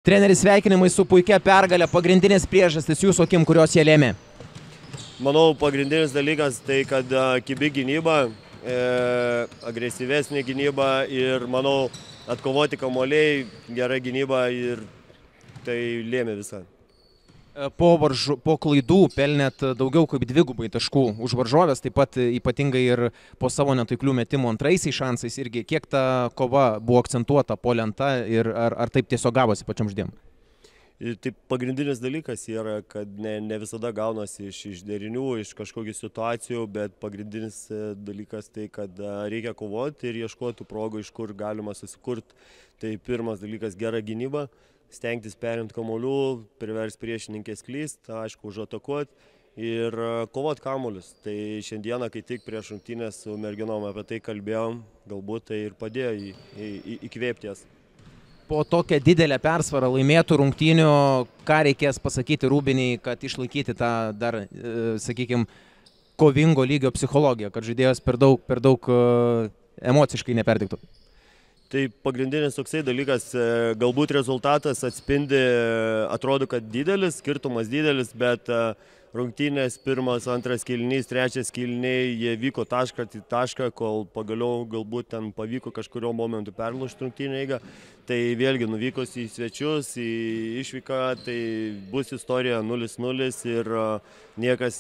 Treneris, sveikinimai su puikia pergalė, pagrindinės priežastys jūsų akim, kurios jie lėmė. Manau, pagrindinis dalykas tai, kad kibi gynyba, agresyvesnė gynyba ir, manau, atkovoti kamuoliai, gera gynyba ir tai lėmė visą. Po klaidų pelnėt daugiau kaip dvigubai taškų už varžovės, taip pat ypatingai ir po savo netaiklių metimų antraisiais šansais irgi. Kiek ta kova buvo akcentuota po lenta ir ar taip tiesiog gavosi pačiam žaidėjam? Tai pagrindinis dalykas yra, kad ne visada gaunasi iš derinių, iš kažkokių situacijų, bet pagrindinis dalykas tai, kad reikia kovoti ir ieškoti progų, iš kur galima susikurti. Tai pirmas dalykas - gera gynyba, stengtis perimti kamuolių, privers priešininkės klyst, aišku, užatakuoti ir kovoti kamuolius. Tai šiandieną, kai tik prieš rungtynes su merginom apie tai kalbėjom, galbūt tai ir padėjo įkvėpti jas. Po tokią didelę persvarą laimėtų rungtynių, ką reikės pasakyti Rūbiniai, kad išlaikyti tą dar, sakykime, kovingo lygio psichologiją, kad žaidėjas per daug emociškai neperdiktų? Tai pagrindinis toksai dalykas, galbūt rezultatas atspindi, atrodo, kad didelis, skirtumas didelis, bet rungtynės pirmas, antras kėlinys, trečias kėliniai, jie vyko tašką į tašką, kol pagaliau galbūt ten pavyko kažkurio momentu perlaužti rungtynę eigą. Tai vėlgi nuvykus į svečius, į išvyką, tai bus istorija 0-0 ir niekas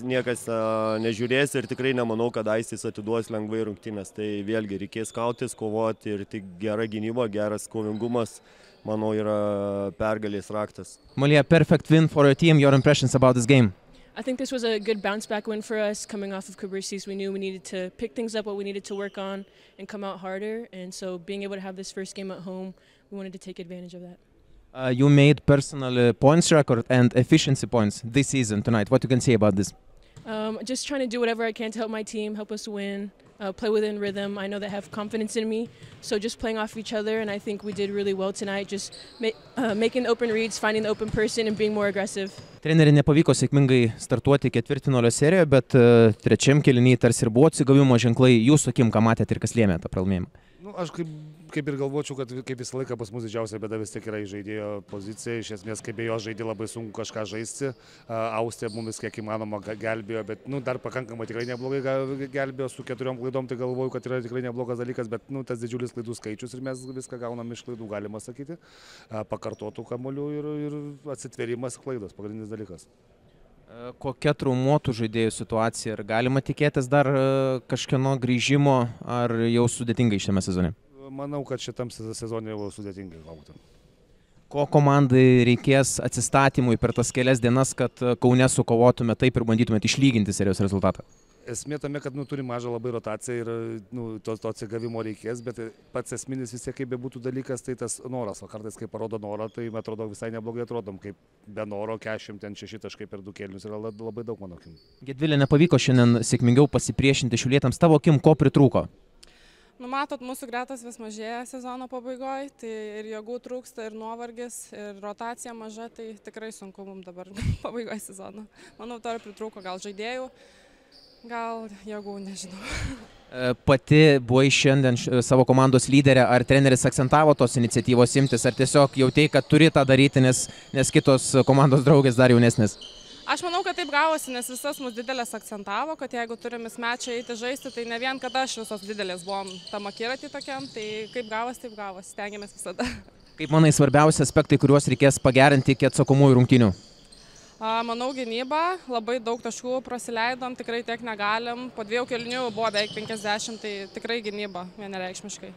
nežiūrės ir tikrai nemanau, kad Aistis atiduos lengvai rungtynės. Tai vėlgi reikės kautis, kovoti ir tik gera gynyba, geras kovingumas, manau, yra pergalės raktas. Malia, perfect win for your team. Your impressions about this game? I think this was a good bounce-back win for us coming off of Kibrissis. We knew we needed to pick things up, what we needed to work on, and come out harder. And so being able to have this first game at home, we wanted to take advantage of that. You made personal points record and efficiency points this season tonight. What you can say about this? Just trying to do whatever I can to help my team, help us win, play within rhythm. I know they have confidence in me, so just playing off each other, and I think we did really well tonight, just making open reads, finding the open person, and being more aggressive. Treneri, nepavyko sėkmingai startuoti ketvirtfinalio serijoje, bet trečiam kėliny tarsi ir buvo atsigavimo ženklai. Jūsų akim, ką matėte ir kas lėmė tą pralaimėjimą? Aš kaip ir galvočiau, kad kaip visą laiką pas mus didžiausia bėda vis tiek yra žaidėjo pozicija. Iš esmės, kaip be jo žaidė, labai sunku kažką žaisti. Austė mumis kiek įmanoma gelbėjo, bet dar pakankamai tikrai neblogai gelbėjo su 4 klaidom, tai galvoju, kad yra tikrai neblogas dalykas, bet tas didžiulis klaidų skaičius ir mes viską gaunam iš klaidų, galima sakyti. Pakartotų kamuolių ir atsitverimas klaidos, pagrindinis dalykas. Kokia traumuotų žaidėjų situacija? Ar galima tikėtis dar kažkieno grįžimo, ar jau sudėtingai šiame sezone? Manau, kad šitam sezone jau sudėtingai galbūt. Ko komandai reikės atsistatymui per tas kelias dienas, kad Kaune sukovotume taip ir bandytumėte išlyginti serijos rezultatą? Esmė tame, kad turi mažą labai rotaciją ir to atsigavimo reikės, bet pats esminis vis tiek kaip bebūtų dalykas, tai tas noras. O kartais, kai parodo norą, tai atrodo visai neblogai atrodom, kaip be noro 46 taškai per 2 kėlinius yra labai daug, mano akim. Gedvilė, nepavyko šiandien sėkmingiau pasipriešinti Šiaulietams. Tavo akim, ko pritrūko? Matot, mūsų gretas vis mažėja sezono pabaigoje, tai ir jėgų trūksta, ir nuovargis, ir rotacija maža, tai tikrai sunku mums dabar pabaigoje sezono. Manau, to ir pritrūko, gal žaidėjų, gal jėgų, nežinau. Pati buvai šiandien savo komandos lyderė, ar treneris akcentavo tos iniciatyvos imtis, ar tiesiog jautei, kad turi tą daryti, nes kitos komandos draugės dar jaunesnės? Aš manau, kad taip gavosi, nes visas mus didelės akcentavo, kad jeigu turim mečą eiti žaisti, tai ne vien, kad aš visos didelės buvom tam akiratį tokiam, tai kaip gavosi, taip gavosi, stengiamės visada. Kaip manai svarbiausi aspektai, kuriuos reikės pagerinti iki atsakomųjų rungtynių? Manau, gynyba, labai daug taškų prasileidom, tikrai tiek negalim, po 2 kėlinių buvo beveik 50, tai tikrai gynyba vienareikšmiškai.